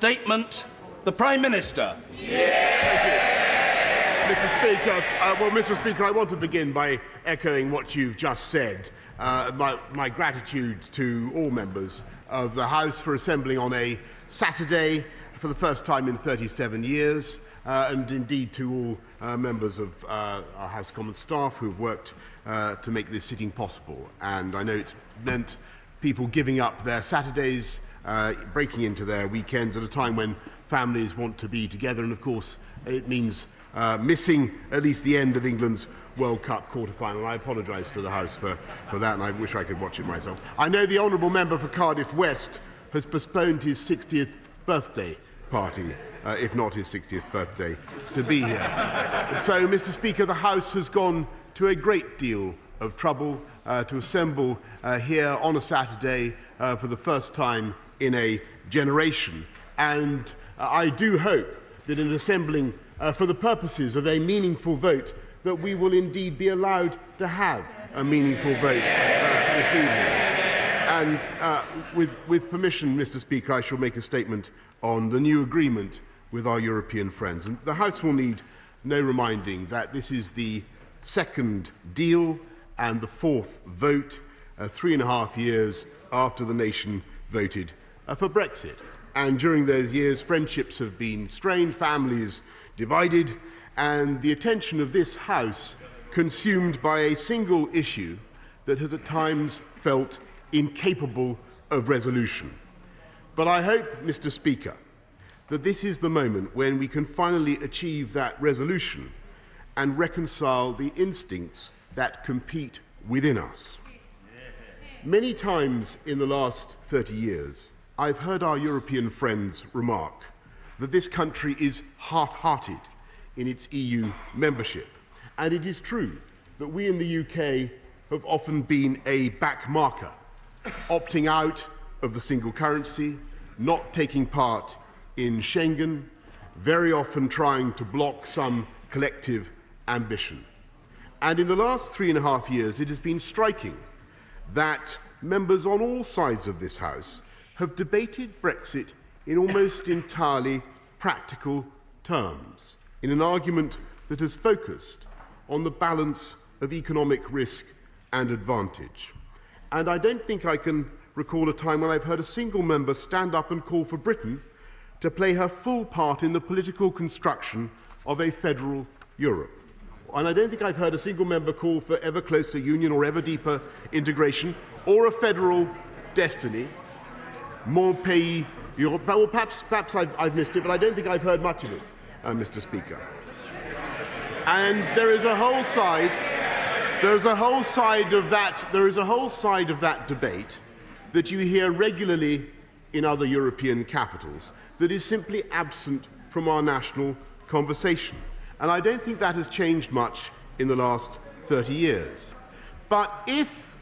statement, the Prime Minister. Mr. Speaker, Mr. Speaker, I want to begin by echoing what you've just said. My gratitude to all members of the House for assembling on a Saturday for the first time in 37 years, and indeed to all members of our House Commons staff who have worked to make this sitting possible. And I know it's meant people giving up their Saturdays, breaking into their weekends at a time when families want to be together, and of course it means missing at least the end of England's World Cup quarter-final. I apologise to the House for that, and I wish I could watch it myself. I know the honourable member for Cardiff West has postponed his 60th birthday party, if not his 60th birthday, to be here. So, Mr. Speaker, the House has gone to a great deal of trouble to assemble here on a Saturday for the first time in a generation. And I do hope that in assembling for the purposes of a meaningful vote, that we will indeed be allowed to have a meaningful vote this evening. And with permission, Mr. Speaker, I shall make a statement on the new agreement with our European friends. And the House will need no reminding that this is the second deal and the fourth vote 3.5 years after the nation voted for Brexit. And during those years, friendships have been strained, families divided, and the attention of this House consumed by a single issue that has at times felt incapable of resolution. But I hope, Mr. Speaker, that this is the moment when we can finally achieve that resolution and reconcile the instincts that compete within us. Many times in the last 30 years, I've heard our European friends remark that this country is half-hearted in its EU membership. And it is true that we in the UK have often been a back marker, opting out of the single currency, not taking part in Schengen, very often trying to block some collective ambition. And in the last 3.5 years, it has been striking that members on all sides of this House have debated Brexit in almost entirely practical terms, in an argument that has focused on the balance of economic risk and advantage. And I don't think I can recall a time when I've heard a single member stand up and call for Britain to play her full part in the political construction of a federal Europe. And I don't think I've heard a single member call for ever closer union or ever deeper integration or a federal destiny. Mon pays Europe. Well, perhaps I've missed it, but I don't think I've heard much of it, Mr. Speaker. And there is a whole side of that debate that you hear regularly in other European capitals that is simply absent from our national conversation. And I don't think that has changed much in the last 30 years. But if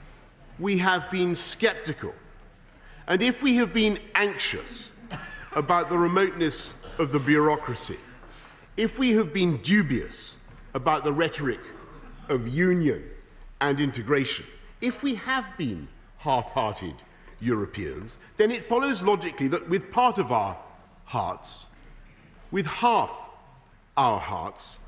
we have been sceptical, and if we have been anxious about the remoteness of the bureaucracy, if we have been dubious about the rhetoric of union and integration, if we have been half-hearted Europeans, then it follows logically that with part of our hearts, with half our hearts,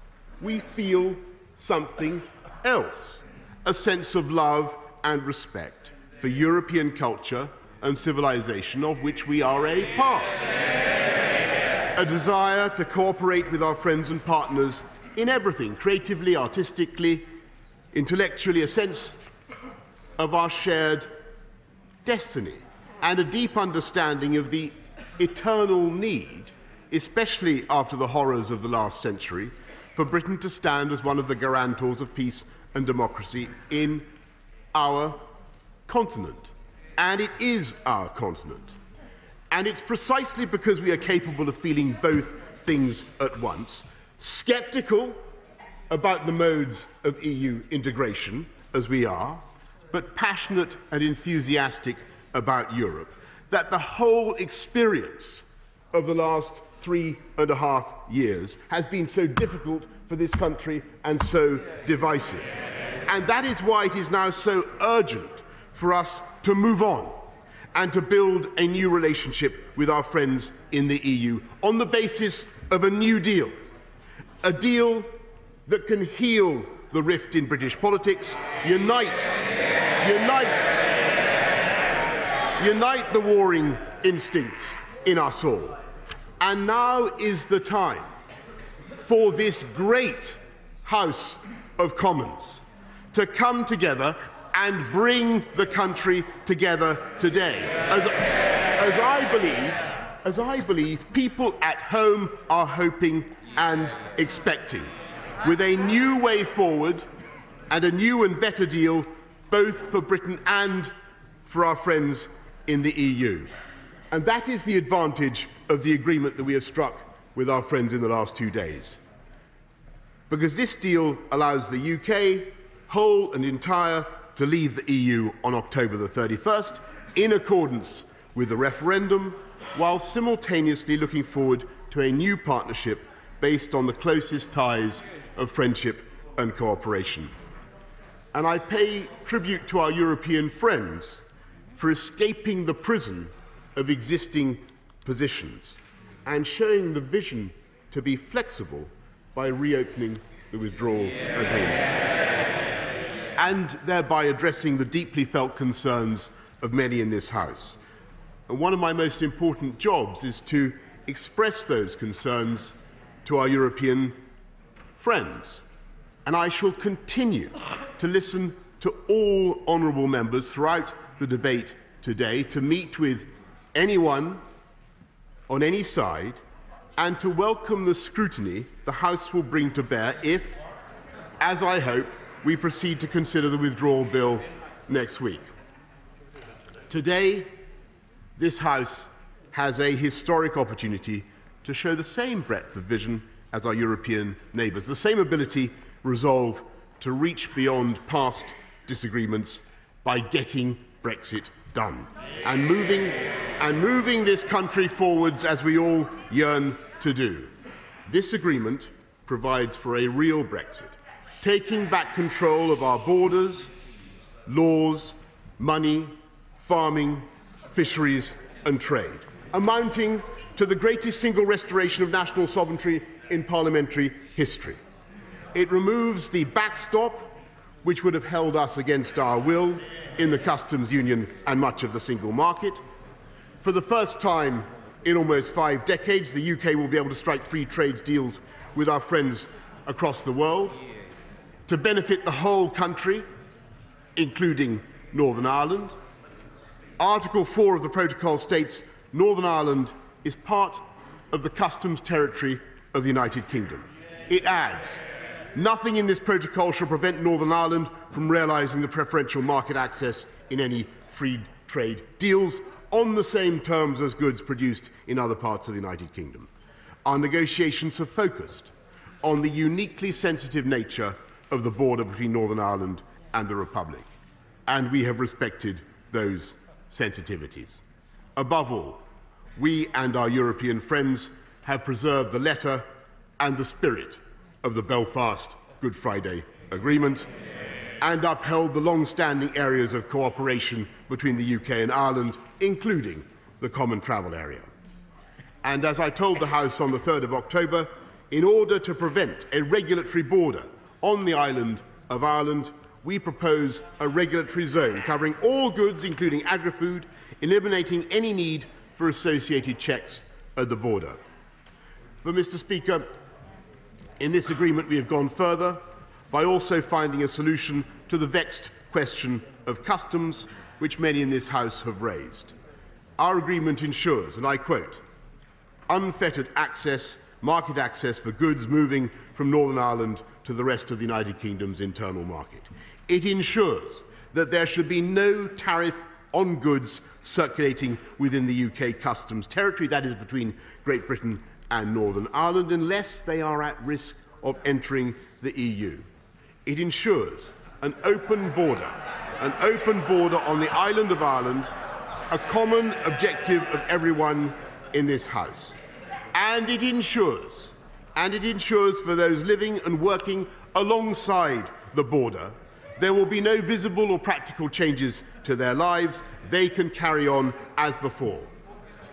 we feel something else, a sense of love and respect for European culture and civilization of which we are a part. A desire to cooperate with our friends and partners in everything, creatively, artistically, intellectually, a sense of our shared destiny, and a deep understanding of the eternal need, especially after the horrors of the last century, for Britain to stand as one of the guarantors of peace and democracy in our continent. And it is our continent. And it's precisely because we are capable of feeling both things at once, sceptical about the modes of EU integration, as we are, but passionate and enthusiastic about Europe, that the whole experience of the last 3.5 years has been so difficult for this country and so divisive. And that is why it is now so urgent for us to move on and to build a new relationship with our friends in the EU on the basis of a new deal. A deal that can heal the rift in British politics, unite the warring instincts in us all. And now is the time for this great House of Commons to come together and bring the country together today. As I believe people at home are hoping and expecting, with a new way forward and a new and better deal both for Britain and for our friends in the EU. And that is the advantage of the agreement that we have struck with our friends in the last 2 days. Because this deal allows the UK, whole and entire, to leave the EU on October the 31st, in accordance with the referendum, while simultaneously looking forward to a new partnership based on the closest ties of friendship and cooperation. And I pay tribute to our European friends for escaping the prison of existing positions and showing the vision to be flexible by reopening the withdrawal agreement, and thereby addressing the deeply felt concerns of many in this House. And one of my most important jobs is to express those concerns to our European friends. And I shall continue to listen to all honourable members throughout the debate today, to meet with anyone on any side, and to welcome the scrutiny the House will bring to bear if, as I hope, we proceed to consider the withdrawal bill next week. Today, this House has a historic opportunity to show the same breadth of vision as our European neighbours, the same ability, resolve to reach beyond past disagreements by getting Brexit done and moving this country forwards as we all yearn to do. This agreement provides for a real Brexit, taking back control of our borders, laws, money, farming, fisheries and trade, amounting to the greatest single restoration of national sovereignty in parliamentary history. It removes the backstop which would have held us against our will in the customs union and much of the single market. For the first time in almost 5 decades, the UK will be able to strike free trade deals with our friends across the world to benefit the whole country, including Northern Ireland. Article 4 of the protocol states Northern Ireland is part of the customs territory of the United Kingdom. It adds, nothing in this protocol shall prevent Northern Ireland from realising the preferential market access in any free trade deals on the same terms as goods produced in other parts of the United Kingdom. Our negotiations have focused on the uniquely sensitive nature of the border between Northern Ireland and the Republic, and we have respected those sensitivities. Above all, we and our European friends have preserved the letter and the spirit of the Belfast Good Friday Agreement and upheld the long-standing areas of cooperation between the UK and Ireland, including the Common Travel Area. And as I told the House on the 3rd of October, in order to prevent a regulatory border on the island of Ireland, we propose a regulatory zone covering all goods, including agri-food, eliminating any need for associated checks at the border. But, Mr. Speaker, in this agreement we have gone further by also finding a solution to the vexed question of customs, which many in this House have raised. Our agreement ensures, and I quote, unfettered access, market access for goods moving from Northern Ireland to the rest of the United Kingdom's internal market. It ensures that there should be no tariff on goods circulating within the UK customs territory, that is between Great Britain and Northern Ireland, unless they are at risk of entering the EU. It ensures an open border on the island of Ireland, a common objective of everyone in this House. And it ensures for those living and working alongside the border There will be no visible or practical changes to their lives. They can carry on as before.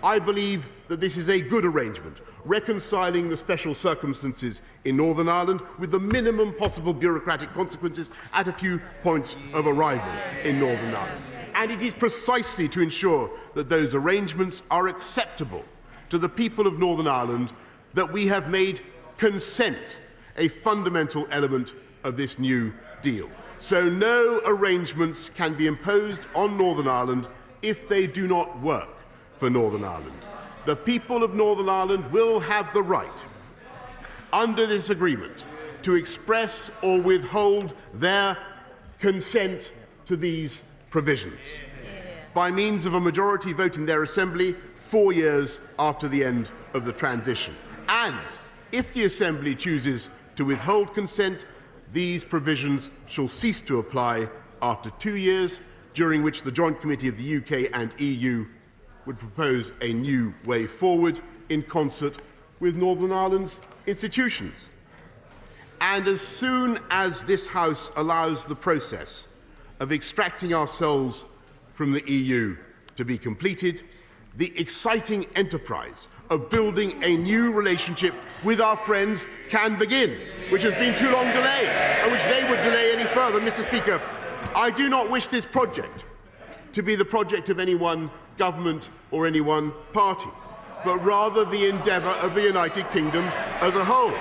I believe that this is a good arrangement, reconciling the special circumstances in Northern Ireland with the minimum possible bureaucratic consequences at a few points of arrival in Northern Ireland. And it is precisely to ensure that those arrangements are acceptable to the people of Northern Ireland that we have made consent a fundamental element of this new deal. So no arrangements can be imposed on Northern Ireland if they do not work for Northern Ireland. The people of Northern Ireland will have the right, under this agreement, to express or withhold their consent to these provisions by means of a majority vote in their Assembly 4 years after the end of the transition. And if the Assembly chooses to withhold consent, these provisions shall cease to apply after 2 years, during which the Joint Committee of the UK and EU would propose a new way forward in concert with Northern Ireland's institutions. And as soon as this House allows the process of extracting ourselves from the EU to be completed, the exciting enterprise of building a new relationship with our friends can begin, which has been too long delayed and which they would delay any further. Mr. Speaker, I do not wish this project to be the project of any one government or any one party, but rather the endeavour of the United Kingdom as a whole.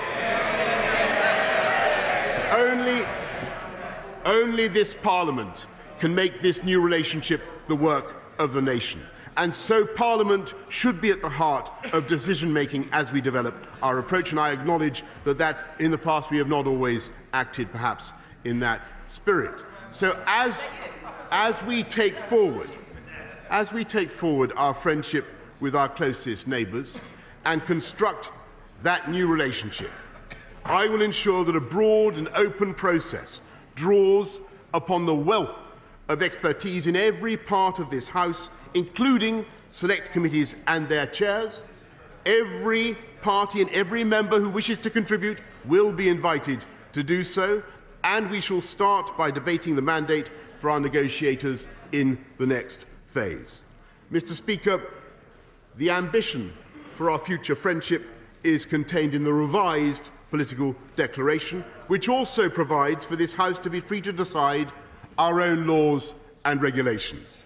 Only this Parliament can make this new relationship the work of the nation. And so Parliament should be at the heart of decision-making as we develop our approach, and I acknowledge that in the past we have not always acted perhaps in that spirit. So as we take forward our friendship with our closest neighbours and construct that new relationship, I will ensure that a broad and open process draws upon the wealth of expertise in every part of this House, including select committees and their chairs. Every party and every member who wishes to contribute will be invited to do so, and we shall start by debating the mandate for our negotiators in the next phase. Mr. Speaker, the ambition for our future friendship is contained in the revised political declaration, which also provides for this House to be free to decide our own laws and regulations.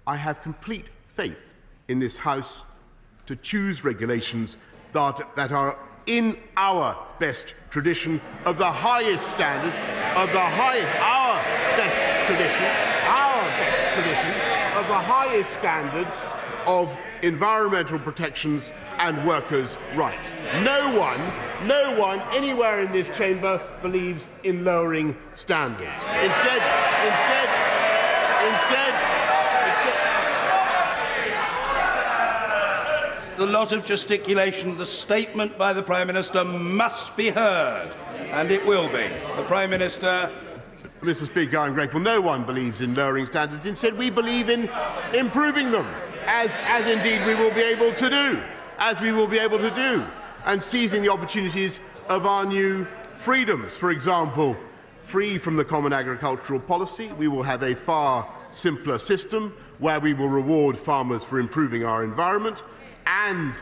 I have complete faith in this House to choose regulations that are in our best tradition of the highest standard, of the best tradition of the highest standards of environmental protections and workers' rights. No one anywhere in this chamber believes in lowering standards. Instead, a lot of gesticulation. The statement by the Prime Minister must be heard, and it will be. The Prime Minister. Mr. Speaker, I'm grateful. No one believes in lowering standards. Instead, we believe in improving them, as indeed we will be able to do, and seizing the opportunities of our new freedoms. For example, free from the Common Agricultural Policy, we will have a far simpler system where we will reward farmers for improving our environment and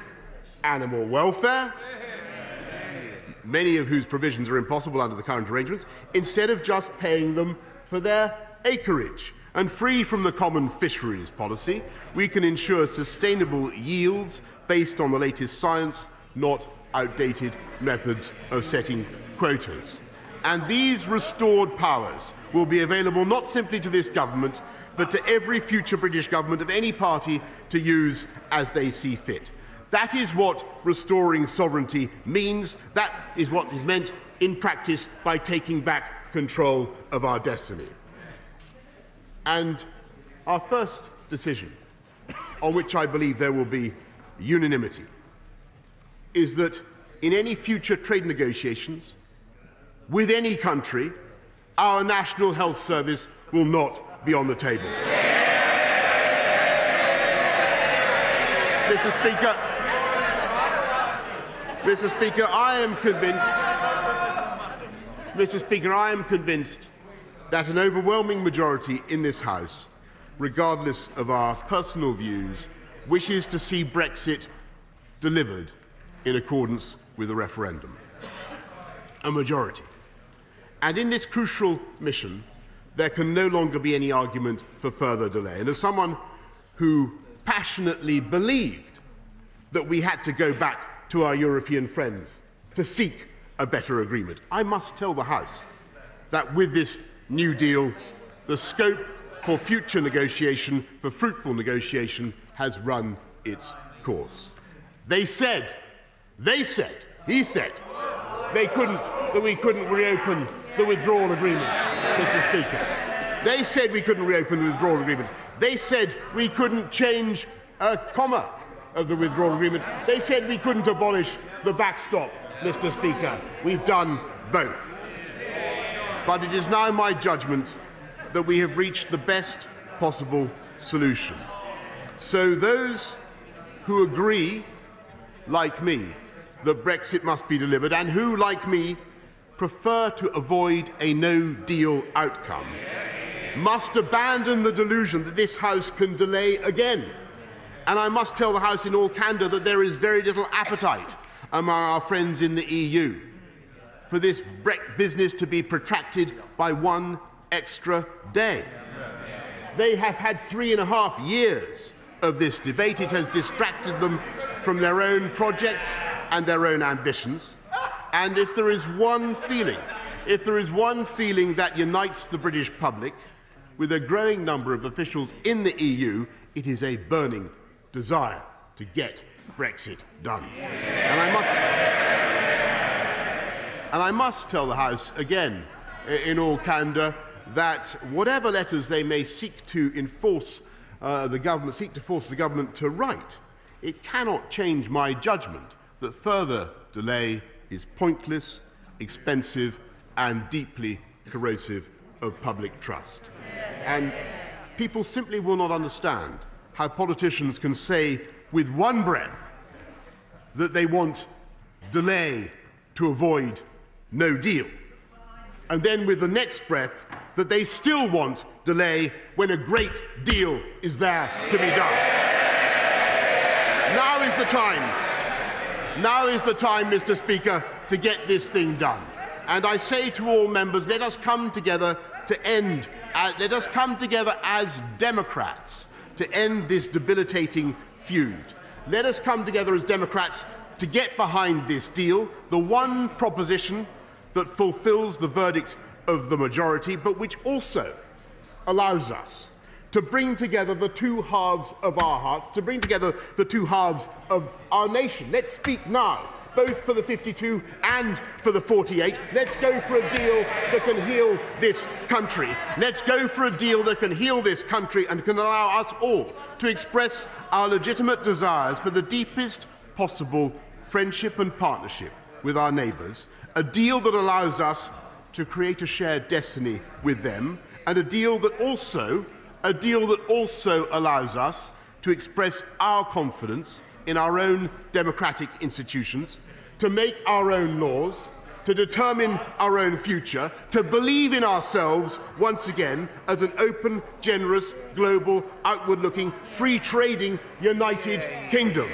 animal welfare, many of whose provisions are impossible under the current arrangements, instead of just paying them for their acreage. And free from the common fisheries policy, we can ensure sustainable yields based on the latest science, not outdated methods of setting quotas. And these restored powers will be available not simply to this government, but to every future British government of any party to use as they see fit. That is what restoring sovereignty means. That is what is meant in practice by taking back control of our destiny. And our first decision, on which I believe there will be unanimity, is that in any future trade negotiations with any country, our National Health Service will not be on the table. Mr. Speaker, I am convinced that an overwhelming majority in this House, regardless of our personal views, wishes to see Brexit delivered in accordance with the referendum. A majority. And in this crucial mission, there can no longer be any argument for further delay. And as someone who passionately believed that we had to go back to our European friends to seek a better agreement, I must tell the House that with this new deal, the scope for future negotiation, for fruitful negotiation, has run its course. He said, that we couldn't reopen the withdrawal agreement, Mr. Speaker. They said we couldn't reopen the withdrawal agreement. They said we couldn't change a comma of the withdrawal agreement. They said we couldn't abolish the backstop, Mr. Speaker. We've done both. But it is now my judgment that we have reached the best possible solution. So those who agree, like me, that Brexit must be delivered, and who, like me, prefer to avoid a no-deal outcome, must abandon the delusion that this House can delay again. And I must tell the House in all candour that there is very little appetite among our friends in the EU for this business to be protracted by one extra day. They have had 3.5 years of this debate. It has distracted them from their own projects and their own ambitions. And if there is one feeling that unites the British public with a growing number of officials in the EU, it is a burning desire to get Brexit done. And I must tell the House again, in all candour, that whatever letters they may seek to force the government to write, it cannot change my judgment that further delay is pointless, expensive, and deeply corrosive of public trust. And people simply will not understand how politicians can say with one breath that they want delay to avoid no deal, and then with the next breath that they still want delay when a great deal is there to be done. Now is the time, Mr. Speaker, to get this thing done. And I say to all members, let us come together as Democrats to end this debilitating feud. Let us come together as Democrats to get behind this deal, the one proposition that fulfills the verdict of the majority, but which also allows us to bring together the two halves of our hearts, to bring together the two halves of our nation. Let's speak now, both for the 52 and for the 48. Let's go for a deal that can heal this country. Let's go for a deal that can heal this country and can allow us all to express our legitimate desires for the deepest possible friendship and partnership with our neighbours, a deal that allows us to create a shared destiny with them, and a deal that also allows us to express our confidence in our own democratic institutions, to make our own laws, to determine our own future, to believe in ourselves once again as an open, generous, global, outward-looking, free-trading, united kingdom.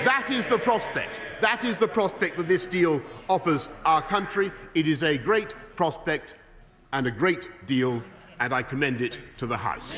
That is the prospect. That is the prospect that this deal offers our country. It is a great prospect and a great deal, and I commend it to the House.